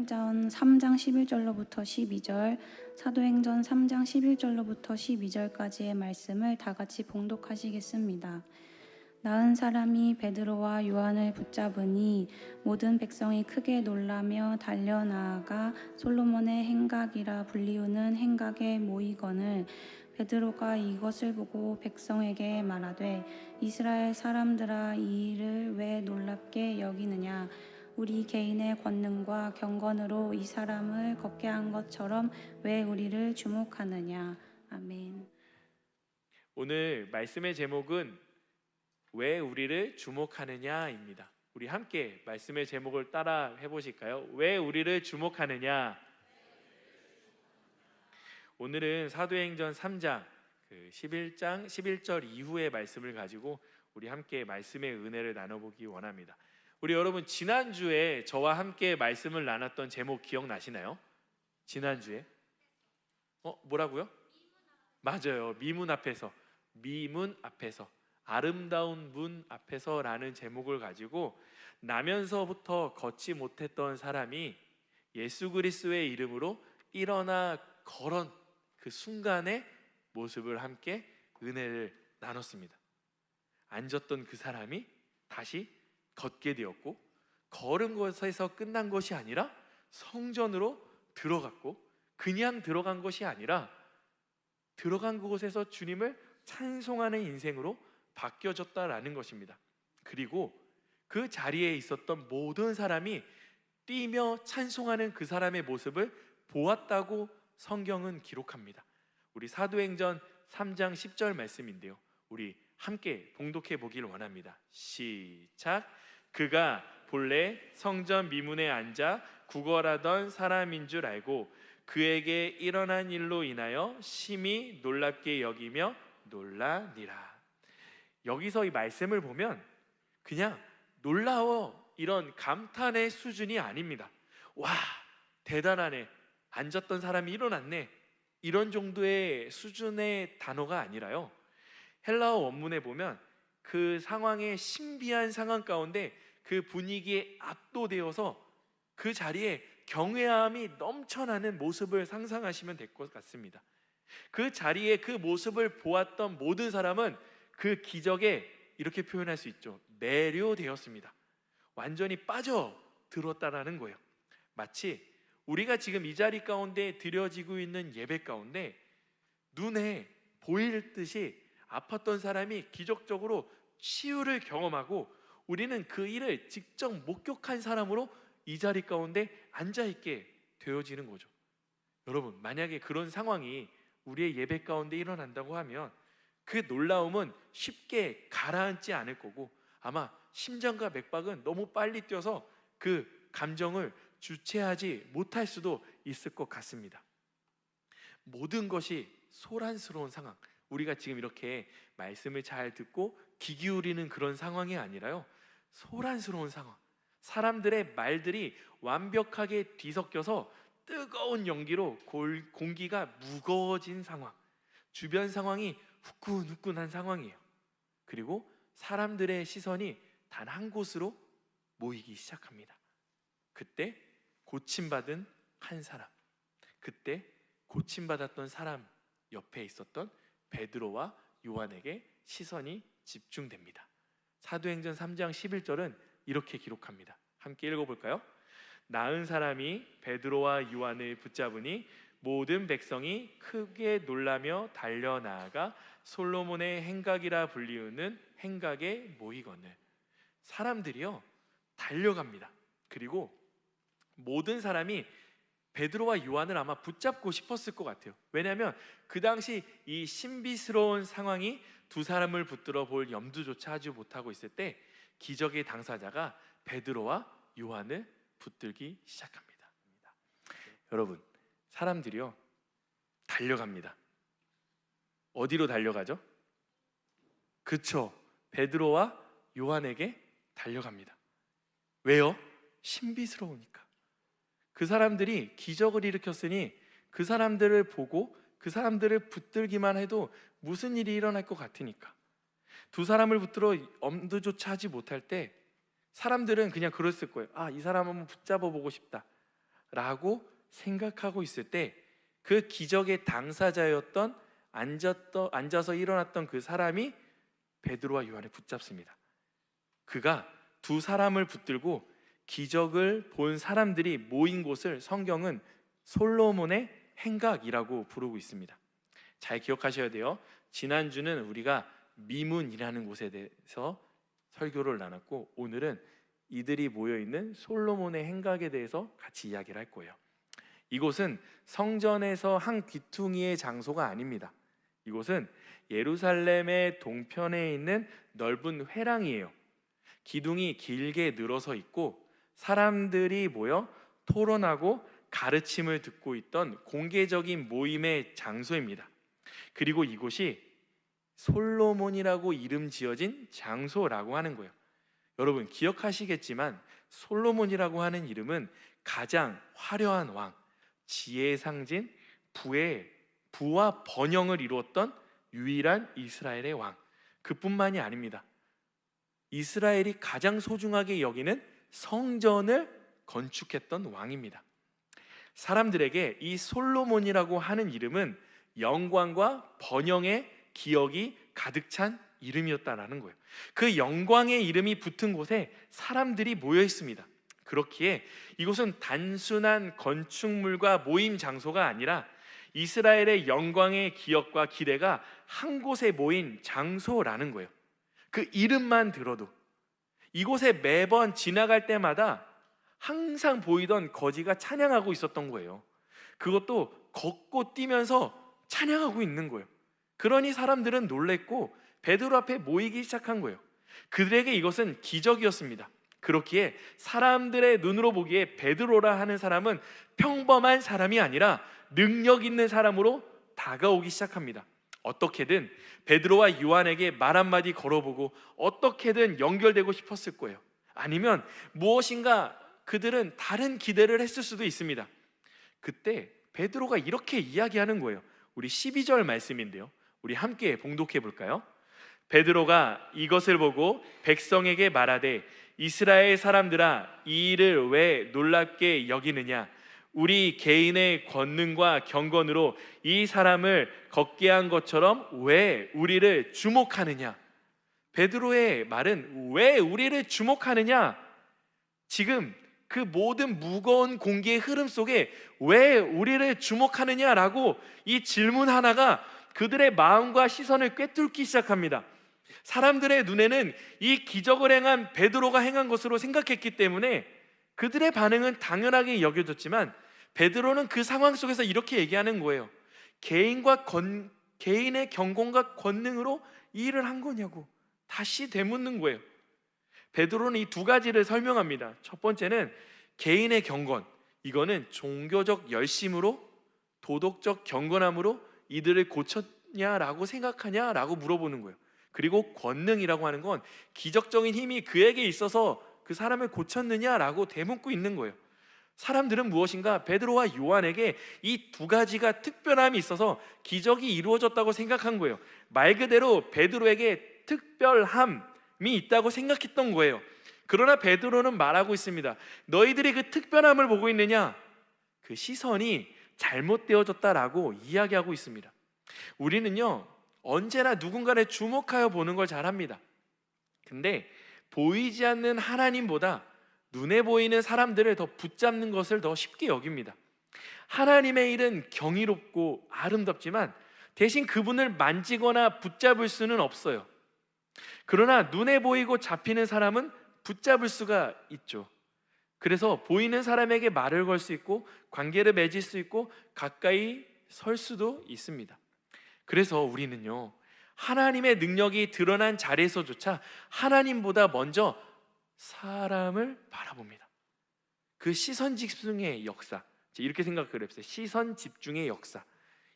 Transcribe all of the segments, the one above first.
사도행전 3장 11절로부터 12절, 사도행전 3장 11절로부터 12절까지의 말씀을 다 같이 봉독하시겠습니다. 나은 사람이 베드로와 요한을 붙잡으니 모든 백성이 크게 놀라며 달려나아가 솔로몬의 행각이라 불리우는 행각에 모이거늘 베드로가 이것을 보고 백성에게 말하되 이스라엘 사람들아 이 일을 왜 놀랍게 여기느냐 우리 개인의 권능과 경건으로 이 사람을 걷게 한 것처럼 왜 우리를 주목하느냐. 아멘. 오늘 말씀의 제목은 왜 우리를 주목하느냐입니다. 우리 함께 말씀의 제목을 따라 해보실까요? 왜 우리를 주목하느냐. 오늘은 사도행전 3장 11장 11절 이후의 말씀을 가지고 우리 함께 말씀의 은혜를 나눠보기 원합니다. 우리 여러분 지난주에 저와 함께 말씀을 나눴던 제목 기억나시나요? 지난주에 뭐라고요? 맞아요. 미문 앞에서 아름다운 문 앞에서라는 제목을 가지고 나면서부터 걷지 못했던 사람이 예수 그리스도의 이름으로 일어나 걸은 그 순간의 모습을 함께 은혜를 나눴습니다. 앉았던 그 사람이 다시 걷게 되었고 걸은 것에서 끝난 것이 아니라 성전으로 들어갔고 그냥 들어간 것이 아니라 들어간 그곳에서 주님을 찬송하는 인생으로 바뀌어졌다라는 것입니다. 그리고 그 자리에 있었던 모든 사람이 뛰며 찬송하는 그 사람의 모습을 보았다고 성경은 기록합니다. 우리 사도행전 3장 10절 말씀인데요, 우리 함께 봉독해 보기를 원합니다. 시작. 그가 본래 성전 미문에 앉아 구걸하던 사람인 줄 알고 그에게 일어난 일로 인하여 심히 놀랍게 여기며 놀라니라. 여기서 이 말씀을 보면 그냥 놀라워 이런 감탄의 수준이 아닙니다. 와, 대단하네, 앉았던 사람이 일어났네, 이런 정도의 수준의 단어가 아니라요, 헬라어 원문에 보면 그 상황의 신비한 상황 가운데 그 분위기에 압도되어서 그 자리에 경외함이 넘쳐나는 모습을 상상하시면 될 것 같습니다. 그 자리에 그 모습을 보았던 모든 사람은 그 기적에 이렇게 표현할 수 있죠. 매료되었습니다. 완전히 빠져들었다라는 거예요. 마치 우리가 지금 이 자리 가운데 드려지고 있는 예배 가운데 눈에 보일 듯이 아팠던 사람이 기적적으로 치유를 경험하고 우리는 그 일을 직접 목격한 사람으로 이 자리 가운데 앉아있게 되어지는 거죠. 여러분, 만약에 그런 상황이 우리의 예배 가운데 일어난다고 하면 그 놀라움은 쉽게 가라앉지 않을 거고 아마 심장과 맥박은 너무 빨리 뛰어서 그 감정을 주체하지 못할 수도 있을 것 같습니다. 모든 것이 소란스러운 상황, 우리가 지금 이렇게 말씀을 잘 듣고 귀 기울이는 그런 상황이 아니라요, 소란스러운 상황, 사람들의 말들이 완벽하게 뒤섞여서 뜨거운 연기로 공기가 무거워진 상황, 주변 상황이 후끈후끈한 상황이에요. 그리고 사람들의 시선이 단 한 곳으로 모이기 시작합니다. 그때 고침받은 한 사람, 그때 고침받았던 사람 옆에 있었던 베드로와 요한에게 시선이 집중됩니다. 사도행전 3장 11절은 이렇게 기록합니다. 함께 읽어볼까요? 나은 사람이 베드로와 요한을 붙잡으니 모든 백성이 크게 놀라며 달려나아가 솔로몬의 행각이라 불리우는 행각에 모이거늘. 사람들이요 달려갑니다. 그리고 모든 사람이 베드로와 요한을 아마 붙잡고 싶었을 것 같아요. 왜냐하면 그 당시 이 신비스러운 상황이 두 사람을 붙들어 볼 염두조차 하지 못하고 있을 때 기적의 당사자가 베드로와 요한을 붙들기 시작합니다. 여러분, 사람들이요 달려갑니다. 어디로 달려가죠? 그쵸, 베드로와 요한에게 달려갑니다. 왜요? 신비스러우니까. 그 사람들이 기적을 일으켰으니 그 사람들을 보고 그 사람들을 붙들기만 해도 무슨 일이 일어날 것 같으니까. 두 사람을 붙들어 엄두조차 하지 못할 때 사람들은 그냥 그랬을 거예요. 아, 이 사람 한번 붙잡아 보고 싶다. 라고 생각하고 있을 때 그 기적의 당사자였던 앉아서 일어났던 그 사람이 베드로와 요한을 붙잡습니다. 그가 두 사람을 붙들고 기적을 본 사람들이 모인 곳을 성경은 솔로몬의 행각이라고 부르고 있습니다. 잘 기억하셔야 돼요. 지난주는 우리가 미문이라는 곳에 대해서 설교를 나눴고, 오늘은 이들이 모여있는 솔로몬의 행각에 대해서 같이 이야기를 할 거예요. 이곳은 성전에서 한 귀퉁이의 장소가 아닙니다. 이곳은 예루살렘의 동편에 있는 넓은 회랑이에요. 기둥이 길게 늘어서 있고 사람들이 모여 토론하고 가르침을 듣고 있던 공개적인 모임의 장소입니다. 그리고 이곳이 솔로몬이라고 이름 지어진 장소라고 하는 거예요. 여러분 기억하시겠지만 솔로몬이라고 하는 이름은 가장 화려한 왕, 지혜의 상징, 부와 번영을 이루었던 유일한 이스라엘의 왕, 그뿐만이 아닙니다. 이스라엘이 가장 소중하게 여기는 성전을 건축했던 왕입니다. 사람들에게 이 솔로몬이라고 하는 이름은 영광과 번영의 기억이 가득 찬 이름이었다라는 거예요. 그 영광의 이름이 붙은 곳에 사람들이 모여 있습니다. 그렇기에 이곳은 단순한 건축물과 모임 장소가 아니라 이스라엘의 영광의 기억과 기대가 한 곳에 모인 장소라는 거예요. 그 이름만 들어도 이곳에 매번 지나갈 때마다 항상 보이던 거지가 찬양하고 있었던 거예요. 그것도 걷고 뛰면서 찬양하고 있는 거예요. 그러니 사람들은 놀랬고 베드로 앞에 모이기 시작한 거예요. 그들에게 이것은 기적이었습니다. 그렇기에 사람들의 눈으로 보기에 베드로라 하는 사람은 평범한 사람이 아니라 능력 있는 사람으로 다가오기 시작합니다. 어떻게든 베드로와 요한에게 말 한마디 걸어보고 어떻게든 연결되고 싶었을 거예요. 아니면 무엇인가 그들은 다른 기대를 했을 수도 있습니다. 그때 베드로가 이렇게 이야기하는 거예요. 우리 12절 말씀인데요, 우리 함께 봉독해 볼까요? 베드로가 이것을 보고 백성에게 말하되 이스라엘 사람들아, 이 일을 왜 놀랍게 여기느냐? 우리 개인의 권능과 경건으로 이 사람을 걷게 한 것처럼 왜 우리를 주목하느냐? 베드로의 말은 왜 우리를 주목하느냐? 지금 그 모든 무거운 공기의 흐름 속에 왜 우리를 주목하느냐라고 이 질문 하나가 그들의 마음과 시선을 꿰뚫기 시작합니다. 사람들의 눈에는 이 기적을 행한 베드로가 행한 것으로 생각했기 때문에 그들의 반응은 당연하게 여겨졌지만 베드로는 그 상황 속에서 이렇게 얘기하는 거예요. 개인의 경건과 권능으로 이 일을 한 거냐고 다시 되묻는 거예요. 베드로는 이 두 가지를 설명합니다. 첫 번째는 개인의 경건, 이거는 종교적 열심으로 도덕적 경건함으로 이들을 고쳤냐라고 생각하냐라고 물어보는 거예요. 그리고 권능이라고 하는 건 기적적인 힘이 그에게 있어서 그 사람을 고쳤느냐라고 되묻고 있는 거예요. 사람들은 무엇인가 베드로와 요한에게 이 두 가지가 특별함이 있어서 기적이 이루어졌다고 생각한 거예요. 말 그대로 베드로에게 특별함이 있다고 생각했던 거예요. 그러나 베드로는 말하고 있습니다. 너희들이 그 특별함을 보고 있느냐? 그 시선이 잘못되어졌다라고 이야기하고 있습니다. 우리는요 언제나 누군가를 주목하여 보는 걸 잘합니다. 근데 보이지 않는 하나님보다 눈에 보이는 사람들을 더 붙잡는 것을 더 쉽게 여깁니다. 하나님의 일은 경이롭고 아름답지만 대신 그분을 만지거나 붙잡을 수는 없어요. 그러나 눈에 보이고 잡히는 사람은 붙잡을 수가 있죠. 그래서 보이는 사람에게 말을 걸 수 있고 관계를 맺을 수 있고 가까이 설 수도 있습니다. 그래서 우리는요 하나님의 능력이 드러난 자리에서조차 하나님보다 먼저 사람을 바라봅니다. 그 시선 집중의 역사, 이렇게 생각을 해보세요. 시선 집중의 역사.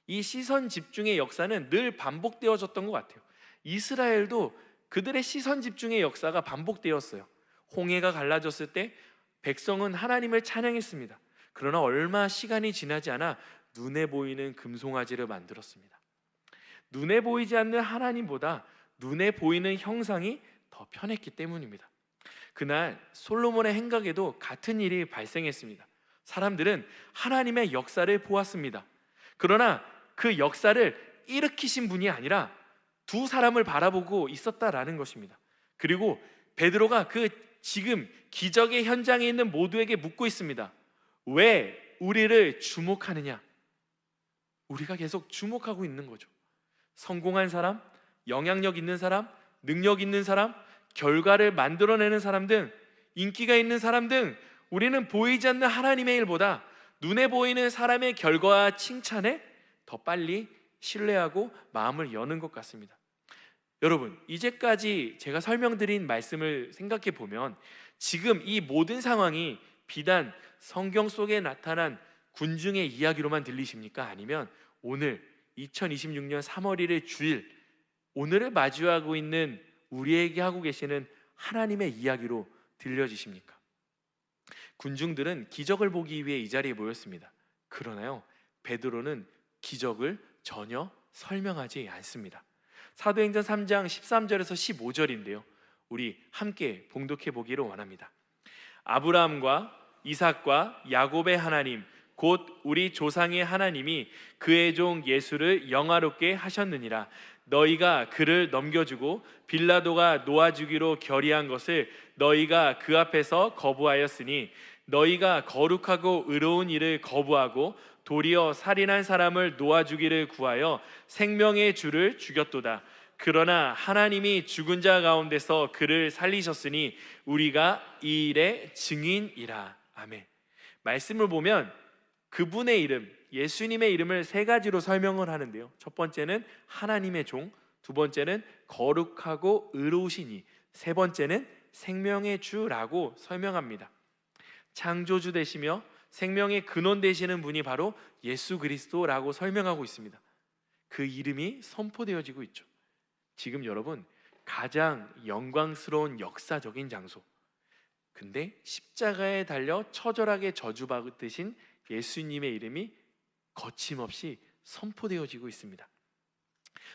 이 시선 집중의 역사는 늘 반복되어졌던 것 같아요. 이스라엘도 그들의 시선 집중의 역사가 반복되었어요. 홍해가 갈라졌을 때 백성은 하나님을 찬양했습니다. 그러나 얼마 시간이 지나지 않아 눈에 보이는 금송아지를 만들었습니다. 눈에 보이지 않는 하나님보다 눈에 보이는 형상이 더 편했기 때문입니다. 그날 솔로몬의 행각에도 같은 일이 발생했습니다. 사람들은 하나님의 역사를 보았습니다. 그러나 그 역사를 일으키신 분이 아니라 두 사람을 바라보고 있었다라는 것입니다. 그리고 베드로가 그 지금 기적의 현장에 있는 모두에게 묻고 있습니다. 왜 우리를 주목하느냐? 우리가 계속 주목하고 있는 거죠. 성공한 사람, 영향력 있는 사람, 능력 있는 사람, 결과를 만들어내는 사람 등, 인기가 있는 사람 등, 우리는 보이지 않는 하나님의 일보다 눈에 보이는 사람의 결과와 칭찬에 더 빨리 신뢰하고 마음을 여는 것 같습니다. 여러분, 이제까지 제가 설명드린 말씀을 생각해 보면 지금 이 모든 상황이 비단 성경 속에 나타난 군중의 이야기로만 들리십니까? 아니면 오늘 2026년 3월 1일 주일, 오늘을 마주하고 있는 우리에게 하고 계시는 하나님의 이야기로 들려지십니까? 군중들은 기적을 보기 위해 이 자리에 모였습니다. 그러나요, 베드로는 기적을 전혀 설명하지 않습니다. 사도행전 3장 13절에서 15절인데요, 우리 함께 봉독해 보기를 원합니다. 아브라함과 이삭과 야곱의 하나님 곧 우리 조상의 하나님이 그의 종 예수를 영화롭게 하셨느니라. 너희가 그를 넘겨주고 빌라도가 놓아주기로 결의한 것을 너희가 그 앞에서 거부하였으니 너희가 거룩하고 의로운 일을 거부하고 도리어 살인한 사람을 놓아주기를 구하여 생명의 주를 죽였도다. 그러나 하나님이 죽은 자 가운데서 그를 살리셨으니 우리가 이 일의 증인이라. 아멘. 말씀을 보면 그분의 이름, 예수님의 이름을 세 가지로 설명을 하는데요, 첫 번째는 하나님의 종, 두 번째는 거룩하고 의로우시니, 세 번째는 생명의 주라고 설명합니다. 창조주 되시며 생명의 근원 되시는 분이 바로 예수 그리스도라고 설명하고 있습니다. 그 이름이 선포되어지고 있죠. 지금 여러분, 가장 영광스러운 역사적인 장소, 근데 십자가에 달려 처절하게 저주받으신 예수님의 이름이 거침없이 선포되어지고 있습니다.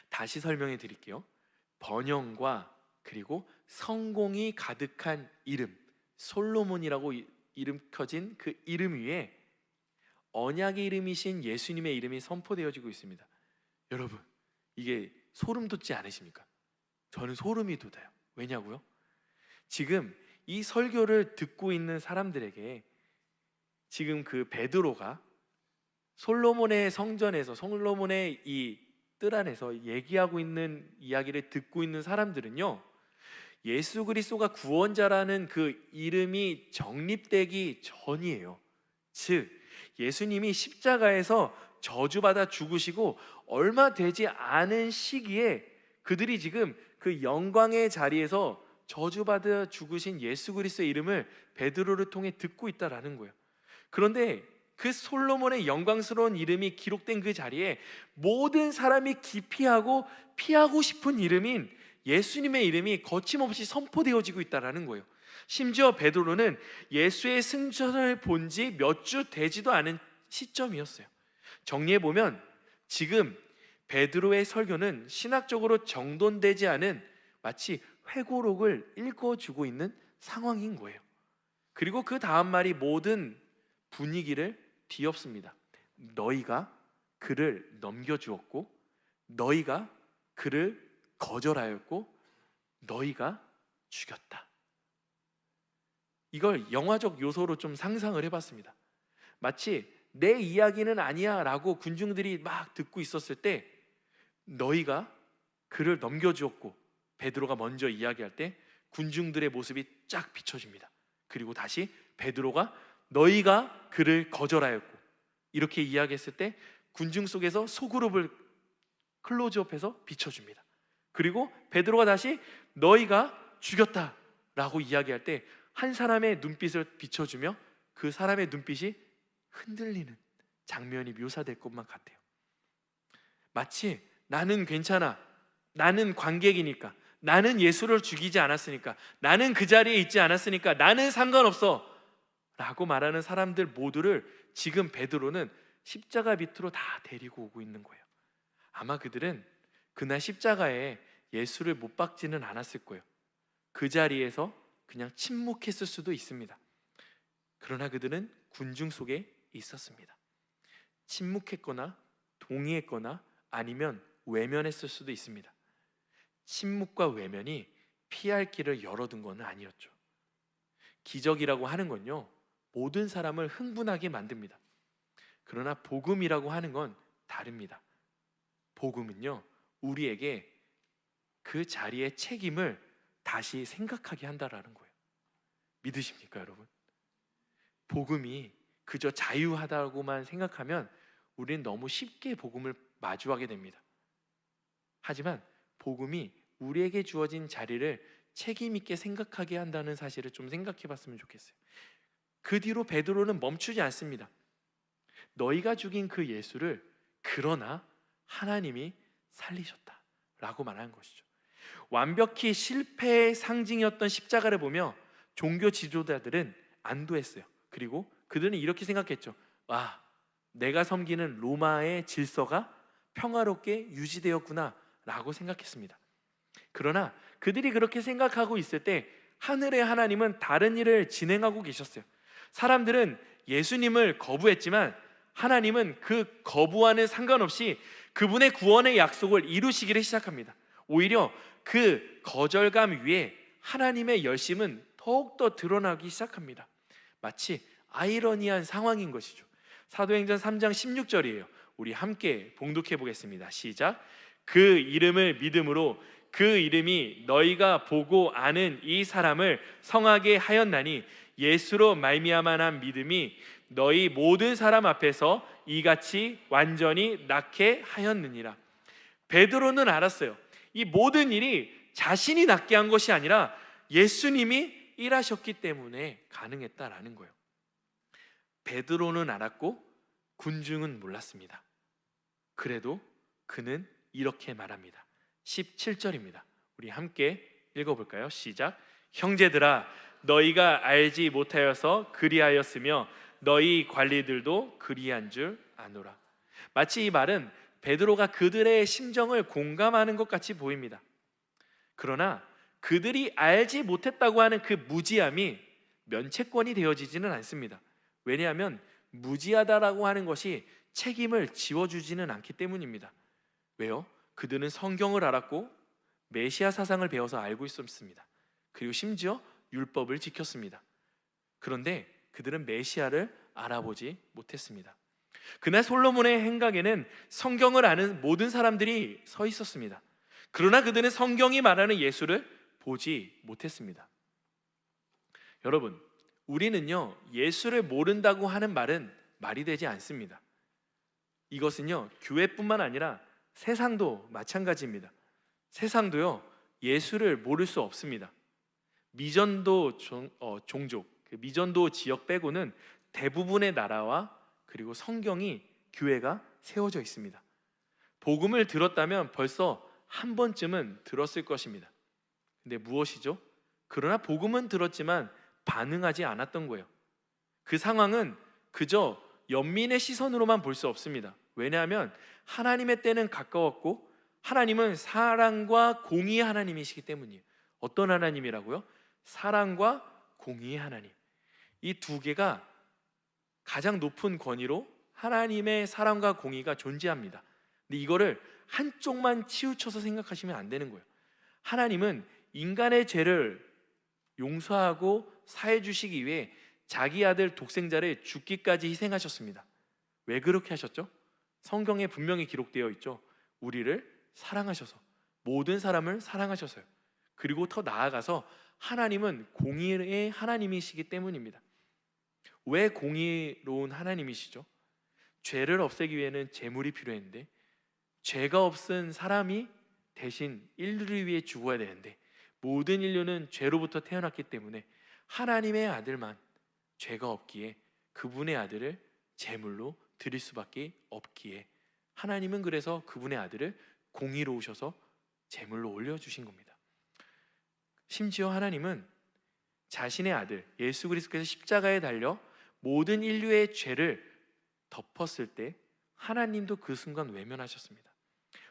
다시 설명해 드릴게요. 번영과 그리고 성공이 가득한 이름, 솔로몬이라고 일컬어진 그 이름 위에 언약의 이름이신 예수님의 이름이 선포되어지고 있습니다. 여러분, 이게 소름 돋지 않으십니까? 저는 소름이 돋아요. 왜냐고요? 지금 이 설교를 듣고 있는 사람들에게 지금 그 베드로가 솔로몬의 성전에서, 솔로몬의 이 뜰 안에서 얘기하고 있는 이야기를 듣고 있는 사람들은요, 예수 그리스도가 구원자라는 그 이름이 정립되기 전이에요. 즉 예수님이 십자가에서 저주받아 죽으시고 얼마 되지 않은 시기에 그들이 지금 그 영광의 자리에서 저주받아 죽으신 예수 그리스도의 이름을 베드로를 통해 듣고 있다라는 거예요. 그런데 그 솔로몬의 영광스러운 이름이 기록된 그 자리에 모든 사람이 기피하고 피하고 싶은 이름인 예수님의 이름이 거침없이 선포되어지고 있다라는 거예요. 심지어 베드로는 예수의 승천을 본 지 몇 주 되지도 않은 시점이었어요. 정리해보면 지금 베드로의 설교는 신학적으로 정돈되지 않은 마치 회고록을 읽어주고 있는 상황인 거예요. 그리고 그 다음 말이 모든 분위기를 뒤엎습니다. 너희가 그를 넘겨주었고 너희가 그를 거절하였고 너희가 죽였다. 이걸 영화적 요소로 좀 상상을 해봤습니다. 마치 내 이야기는 아니야 라고 군중들이 막 듣고 있었을 때 너희가 그를 넘겨주었고 베드로가 먼저 이야기할 때 군중들의 모습이 쫙 비춰집니다. 그리고 다시 베드로가 너희가 그를 거절하였고 이렇게 이야기했을 때 군중 속에서 소그룹을 클로즈업해서 비춰줍니다. 그리고 베드로가 다시 너희가 죽였다라고 이야기할 때 한 사람의 눈빛을 비춰주며 그 사람의 눈빛이 흔들리는 장면이 묘사될 것만 같아요. 마치 나는 괜찮아, 나는 관객이니까, 나는 예수를 죽이지 않았으니까, 나는 그 자리에 있지 않았으니까 나는 상관없어 라고 말하는 사람들 모두를 지금 베드로는 십자가 밑으로 다 데리고 오고 있는 거예요. 아마 그들은 그날 십자가에 예수를 못 박지는 않았을 거예요. 그 자리에서 그냥 침묵했을 수도 있습니다. 그러나 그들은 군중 속에 있었습니다. 침묵했거나 동의했거나 아니면 외면했을 수도 있습니다. 침묵과 외면이 피할 길을 열어둔 것은 아니었죠. 기적이라고 하는 건요, 모든 사람을 흥분하게 만듭니다. 그러나 복음이라고 하는 건 다릅니다. 복음은요, 우리에게 그 자리의 책임을 다시 생각하게 한다라는 거예요. 믿으십니까, 여러분? 복음이 그저 자유하다고만 생각하면 우리는 너무 쉽게 복음을 마주하게 됩니다. 하지만 복음이 우리에게 주어진 자리를 책임 있게 생각하게 한다는 사실을 좀 생각해 봤으면 좋겠어요. 그 뒤로 베드로는 멈추지 않습니다. 너희가 죽인 그 예수를 그러나 하나님이 살리셨다라고 말하는 것이죠. 완벽히 실패의 상징이었던 십자가를 보며 종교 지도자들은 안도했어요. 그리고 그들은 이렇게 생각했죠. 와, 내가 섬기는 로마의 질서가 평화롭게 유지되었구나 라고 생각했습니다. 그러나 그들이 그렇게 생각하고 있을 때 하늘의 하나님은 다른 일을 진행하고 계셨어요. 사람들은 예수님을 거부했지만 하나님은 그 거부와는 상관없이 그분의 구원의 약속을 이루시기를 시작합니다. 오히려 그 거절감 위에 하나님의 열심은 더욱더 드러나기 시작합니다. 마치 아이러니한 상황인 것이죠. 사도행전 3장 16절이에요. 우리 함께 봉독해 보겠습니다. 시작. 그 이름을 믿음으로 그 이름이 너희가 보고 아는 이 사람을 성하게 하였나니 예수로 말미암아 믿음이 너희 모든 사람 앞에서 이같이 완전히 낫게 하였느니라. 베드로는 알았어요. 이 모든 일이 자신이 낫게 한 것이 아니라 예수님이 일하셨기 때문에 가능했다라는 거예요. 베드로는 알았고 군중은 몰랐습니다. 그래도 그는 이렇게 말합니다. 17절입니다. 우리 함께 읽어볼까요? 시작. 형제들아, 너희가 알지 못하여서 그리하였으며 너희 관리들도 그리한 줄 아노라. 마치 이 말은 베드로가 그들의 심정을 공감하는 것 같이 보입니다. 그러나 그들이 알지 못했다고 하는 그 무지함이 면책권이 되어지지는 않습니다. 왜냐하면 무지하다라고 하는 것이 책임을 지워주지는 않기 때문입니다. 왜요? 그들은 성경을 알았고 메시아 사상을 배워서 알고 있었습니다. 그리고 심지어 율법을 지켰습니다. 그런데 그들은 메시아를 알아보지 못했습니다. 그날 솔로몬의 행각에는 성경을 아는 모든 사람들이 서 있었습니다. 그러나 그들은 성경이 말하는 예수를 보지 못했습니다. 여러분, 우리는요, 예수를 모른다고 하는 말은 말이 되지 않습니다. 이것은요, 교회뿐만 아니라 세상도 마찬가지입니다. 세상도요, 예수를 모를 수 없습니다. 미전도 종족, 그 미전도 지역 빼고는 대부분의 나라와 그리고 성경이, 교회가 세워져 있습니다. 복음을 들었다면 벌써 한 번쯤은 들었을 것입니다. 근데 무엇이죠? 그러나 복음은 들었지만 반응하지 않았던 거예요. 그 상황은 그저 연민의 시선으로만 볼 수 없습니다. 왜냐하면 하나님의 때는 가까웠고 하나님은 사랑과 공의의 하나님이시기 때문이에요. 어떤 하나님이라고요? 사랑과 공의의 하나님. 이 두 개가 가장 높은 권위로 하나님의 사랑과 공의가 존재합니다. 근데 이거를 한쪽만 치우쳐서 생각하시면 안 되는 거예요. 하나님은 인간의 죄를 용서하고 사해 주시기 위해 자기 아들 독생자를 죽기까지 희생하셨습니다. 왜 그렇게 하셨죠? 성경에 분명히 기록되어 있죠. 우리를 사랑하셔서, 모든 사람을 사랑하셔서요. 그리고 더 나아가서 하나님은 공의의 하나님이시기 때문입니다. 왜 공의로운 하나님이시죠? 죄를 없애기 위해는 제물이 필요했는데 죄가 없은 사람이 대신 인류를 위해 죽어야 되는데 모든 인류는 죄로부터 태어났기 때문에 하나님의 아들만 죄가 없기에 그분의 아들을 제물로 드릴 수밖에 없기에 하나님은 그래서 그분의 아들을 공의로우셔서 제물로 올려주신 겁니다. 심지어 하나님은 자신의 아들 예수 그리스도께서 십자가에 달려 모든 인류의 죄를 덮었을 때 하나님도 그 순간 외면하셨습니다.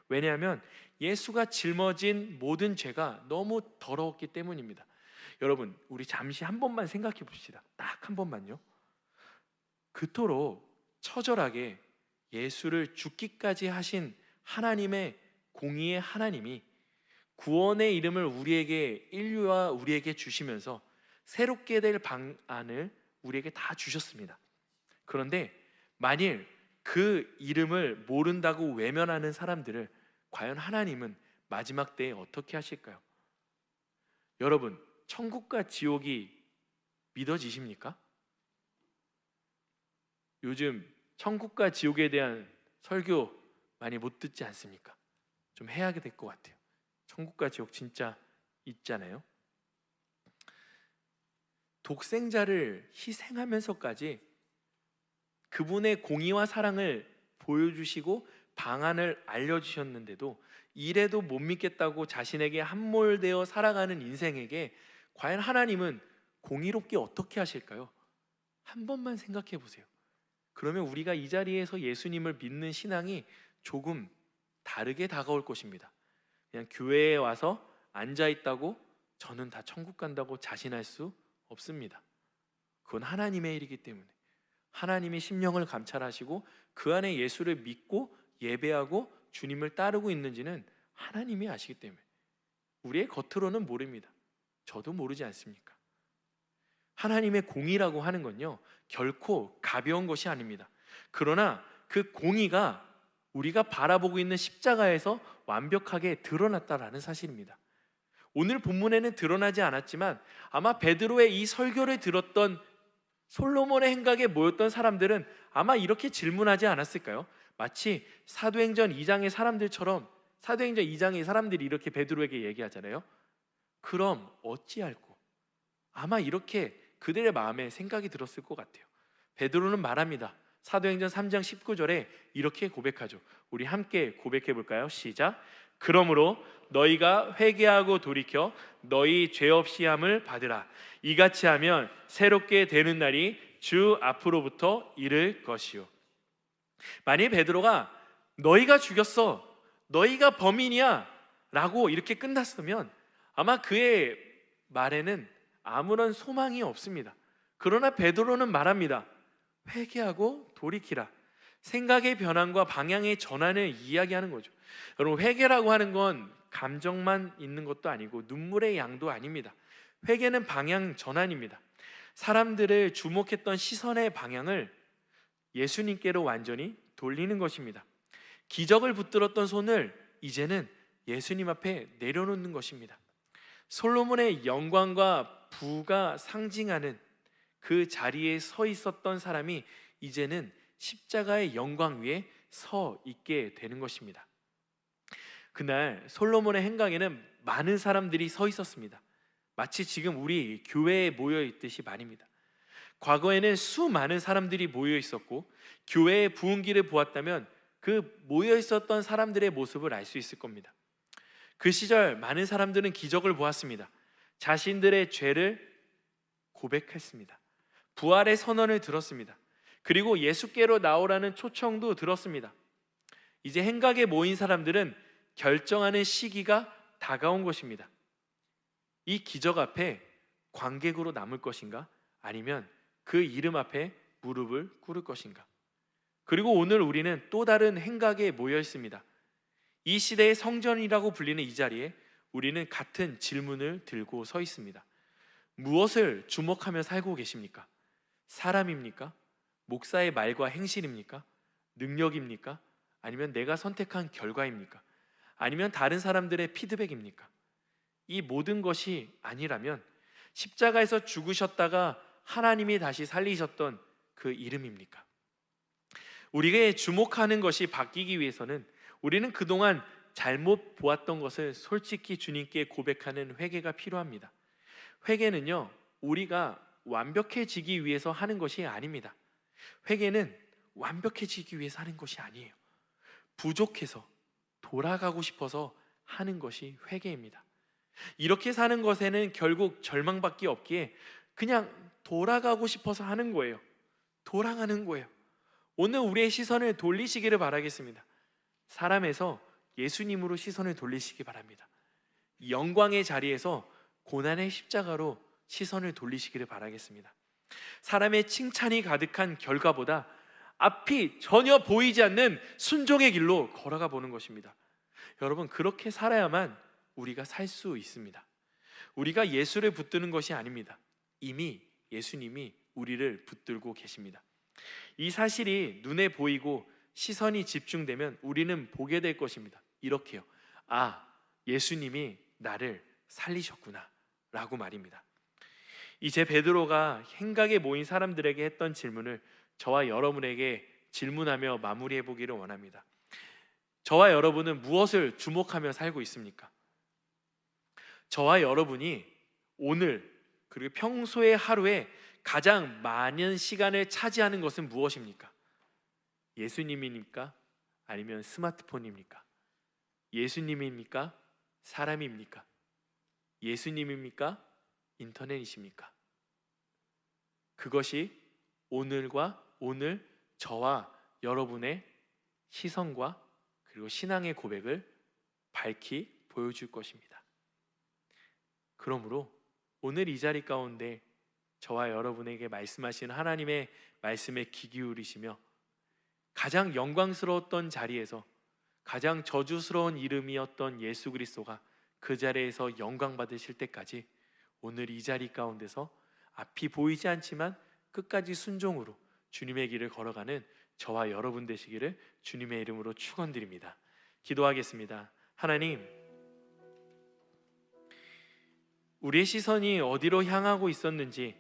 왜냐하면 예수가 짊어진 모든 죄가 너무 더러웠기 때문입니다. 여러분, 우리 잠시 한 번만 생각해 봅시다. 딱 한 번만요. 그토록 처절하게 예수를 죽기까지 하신 하나님의 공의의 하나님이 구원의 이름을 우리에게, 인류와 우리에게 주시면서 새롭게 될 방안을 우리에게 다 주셨습니다. 그런데 만일 그 이름을 모른다고 외면하는 사람들을 과연 하나님은 마지막 때에 어떻게 하실까요? 여러분, 천국과 지옥이 믿어지십니까? 요즘 천국과 지옥에 대한 설교 많이 못 듣지 않습니까? 좀 해야 될 것 같아요. 천국과 지옥 진짜 있잖아요. 독생자를 희생하면서까지 그분의 공의와 사랑을 보여주시고 방안을 알려주셨는데도 이래도 못 믿겠다고 자신에게 함몰되어 살아가는 인생에게 과연 하나님은 공의롭게 어떻게 하실까요? 한 번만 생각해 보세요. 그러면 우리가 이 자리에서 예수님을 믿는 신앙이 조금 다르게 다가올 것입니다. 그냥 교회에 와서 앉아있다고 저는 다 천국 간다고 자신할 수 없습니다. 그건 하나님의 일이기 때문에 하나님이 심령을 감찰하시고 그 안에 예수를 믿고 예배하고 주님을 따르고 있는지는 하나님이 아시기 때문에 우리의 겉으로는 모릅니다. 저도 모르지 않습니까? 하나님의 공의라고 하는 건요, 결코 가벼운 것이 아닙니다. 그러나 그 공의가 우리가 바라보고 있는 십자가에서 완벽하게 드러났다라는 사실입니다. 오늘 본문에는 드러나지 않았지만 아마 베드로의 이 설교를 들었던 솔로몬의 행각에 모였던 사람들은 아마 이렇게 질문하지 않았을까요? 마치 사도행전 2장의 사람들처럼, 사도행전 2장의 사람들이 이렇게 베드로에게 얘기하잖아요. 그럼 어찌할꼬? 아마 이렇게 그들의 마음에 생각이 들었을 것 같아요. 베드로는 말합니다. 사도행전 3장 19절에 이렇게 고백하죠. 우리 함께 고백해 볼까요? 시작. 그러므로 너희가 회개하고 돌이켜 너희 죄 없이 함을 받으라. 이같이 하면 새롭게 되는 날이 주 앞으로부터 이를 것이요. 만일 베드로가 너희가 죽였어, 너희가 범인이야 라고 이렇게 끝났으면 아마 그의 말에는 아무런 소망이 없습니다. 그러나 베드로는 말합니다. 회개하고 돌이키라. 생각의 변환과 방향의 전환을 이야기하는 거죠. 여러분, 회개라고 하는 건 감정만 있는 것도 아니고 눈물의 양도 아닙니다. 회개는 방향 전환입니다. 사람들을 주목했던 시선의 방향을 예수님께로 완전히 돌리는 것입니다. 기적을 붙들었던 손을 이제는 예수님 앞에 내려놓는 것입니다. 솔로몬의 영광과 부가 상징하는 그 자리에 서 있었던 사람이 이제는 십자가의 영광 위에 서 있게 되는 것입니다. 그날 솔로몬의 행각에는 많은 사람들이 서 있었습니다. 마치 지금 우리 교회에 모여 있듯이 말입니다. 과거에는 수많은 사람들이 모여 있었고 교회의 부흥기를 보았다면 그 모여 있었던 사람들의 모습을 알 수 있을 겁니다. 그 시절 많은 사람들은 기적을 보았습니다. 자신들의 죄를 고백했습니다. 부활의 선언을 들었습니다. 그리고 예수께로 나오라는 초청도 들었습니다. 이제 행각에 모인 사람들은 결정하는 시기가 다가온 것입니다. 이 기적 앞에 관객으로 남을 것인가? 아니면 그 이름 앞에 무릎을 꿇을 것인가? 그리고 오늘 우리는 또 다른 행각에 모여 있습니다. 이 시대의 성전이라고 불리는 이 자리에 우리는 같은 질문을 들고 서 있습니다. 무엇을 주목하며 살고 계십니까? 사람입니까? 목사의 말과 행실입니까? 능력입니까? 아니면 내가 선택한 결과입니까? 아니면 다른 사람들의 피드백입니까? 이 모든 것이 아니라면 십자가에서 죽으셨다가 하나님이 다시 살리셨던 그 이름입니까? 우리가 주목하는 것이 바뀌기 위해서는 우리는 그동안 잘못 보았던 것을 솔직히 주님께 고백하는 회개가 필요합니다. 회개는요, 우리가 완벽해지기 위해서 하는 것이 아닙니다. 회개는 완벽해지기 위해서 하는 것이 아니에요. 부족해서 돌아가고 싶어서 하는 것이 회개입니다. 이렇게 사는 것에는 결국 절망밖에 없기에 그냥 돌아가고 싶어서 하는 거예요. 돌아가는 거예요. 오늘 우리의 시선을 돌리시기를 바라겠습니다. 사람에서 예수님으로 시선을 돌리시기 바랍니다. 영광의 자리에서 고난의 십자가로 시선을 돌리시기를 바라겠습니다. 사람의 칭찬이 가득한 결과보다 앞이 전혀 보이지 않는 순종의 길로 걸어가 보는 것입니다. 여러분, 그렇게 살아야만 우리가 살 수 있습니다. 우리가 예수를 붙드는 것이 아닙니다. 이미 예수님이 우리를 붙들고 계십니다. 이 사실이 눈에 보이고 시선이 집중되면 우리는 보게 될 것입니다. 이렇게요. 아, 예수님이 나를 살리셨구나 라고 말입니다. 이제 베드로가 행각에 모인 사람들에게 했던 질문을 저와 여러분에게 질문하며 마무리해 보기를 원합니다. 저와 여러분은 무엇을 주목하며 살고 있습니까? 저와 여러분이 오늘 그리고 평소의 하루에 가장 많은 시간을 차지하는 것은 무엇입니까? 예수님입니까? 아니면 스마트폰입니까? 예수님입니까? 사람입니까? 예수님입니까? 인터넷이십니까? 그것이 오늘 저와 여러분의 시선과 그리고 신앙의 고백을 밝히 보여줄 것입니다. 그러므로 오늘 이 자리 가운데 저와 여러분에게 말씀하신 하나님의 말씀에 귀 기울이시며 가장 영광스러웠던 자리에서 가장 저주스러운 이름이었던 예수 그리스도가 그 자리에서 영광 받으실 때까지 오늘 이 자리 가운데서 앞이 보이지 않지만 끝까지 순종으로 주님의 길을 걸어가는 저와 여러분 되시기를 주님의 이름으로 축원드립니다. 기도하겠습니다. 하나님, 우리의 시선이 어디로 향하고 있었는지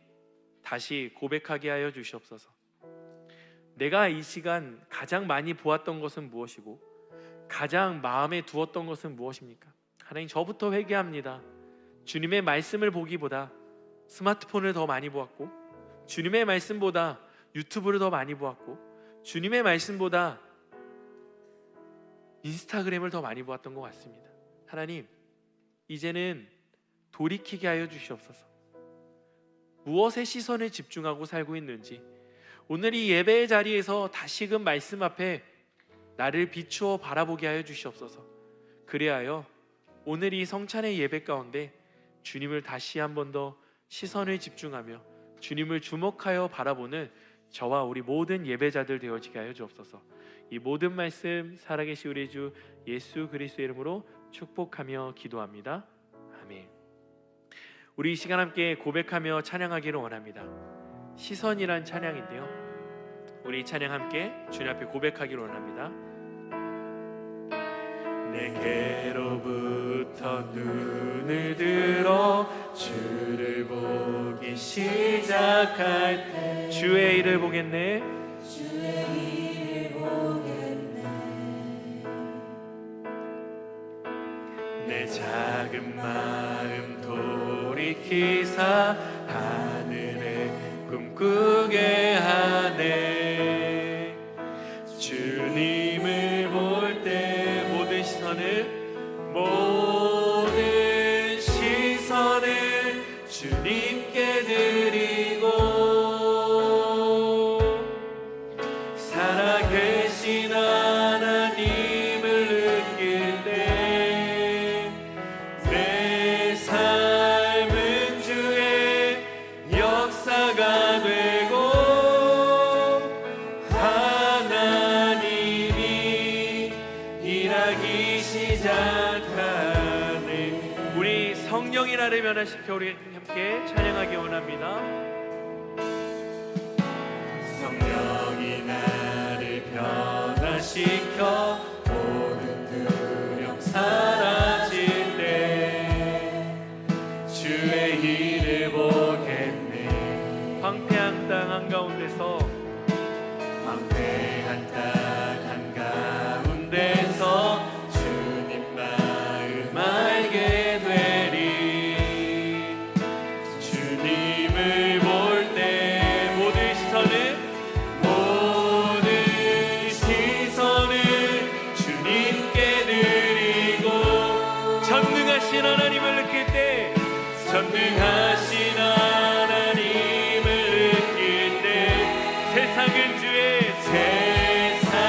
다시 고백하게 하여 주시옵소서. 내가 이 시간 가장 많이 보았던 것은 무엇이고 가장 마음에 두었던 것은 무엇입니까? 하나님, 저부터 회개합니다. 주님의 말씀을 보기보다 스마트폰을 더 많이 보았고, 주님의 말씀보다 유튜브를 더 많이 보았고, 주님의 말씀보다 인스타그램을 더 많이 보았던 것 같습니다. 하나님, 이제는 돌이키게 하여 주시옵소서. 무엇에 시선을 집중하고 살고 있는지 오늘 이 예배의 자리에서 다시금 말씀 앞에 나를 비추어 바라보게 하여 주시옵소서. 그리하여 오늘 이 성찬의 예배 가운데 주님을 다시 한 번 더 시선을 집중하며 주님을 주목하여 바라보는 저와 우리 모든 예배자들 되어지게 하여 주옵소서. 이 모든 말씀 살아계신 우리 주 예수 그리스도의 이름으로 축복하며 기도합니다. 아멘. 우리 이 시간 함께 고백하며 찬양하기를 원합니다. 시선이란 찬양인데요, 우리 이 찬양 함께 주님 앞에 고백하기를 원합니다. 내게로부터 눈을 들어 주를 보기 시작할 때 주의 일을 보겠네. 내 작은 마음 돌이키사 하늘에 꿈꾸게 하네. 주님을 볼 때 모든 시선을 주님께 드리고 살아계신 하나님을 느낄 때 내 삶은 주의 역사가 되고 하나님이 일하기 시작하네. 우리 성령이 나를 변화시켜 우리 함께 찬양하기 원합니다. 성령이 나를 변화시켜 모든 두려움 사라질 때 주의 일을 보겠네. 황폐한 땅 한가운데서 황폐한 땅 한가운데서 주님 마음 알게 되리. 주님을 볼 때 모든 시선을 주님께 드리고 전능하신 하나님을 느낄 때 전능하신 하나님을 느낄 때 세상은 주의 세상은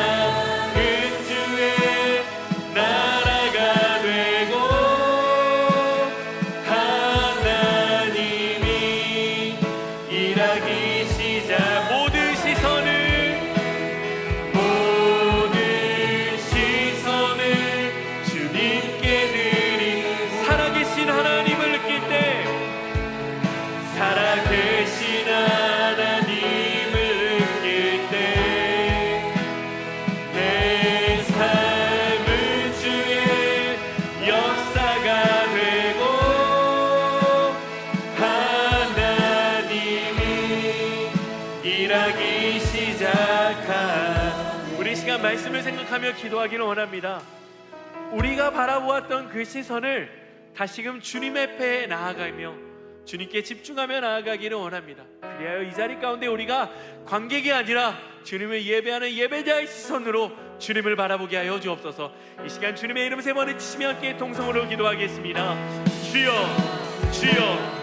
일하기 시작한 우리 시간 말씀을 생각하며 기도하기를 원합니다. 우리가 바라보았던 그 시선을 다시금 주님의 앞에 나아가며 주님께 집중하며 나아가기를 원합니다. 그리하여 이 자리 가운데 우리가 관객이 아니라 주님을 예배하는 예배자의 시선으로 주님을 바라보게 하여 주옵소서. 이 시간 주님의 이름 세 번 외치시며 함께 동성으로 기도하겠습니다. 주여 주여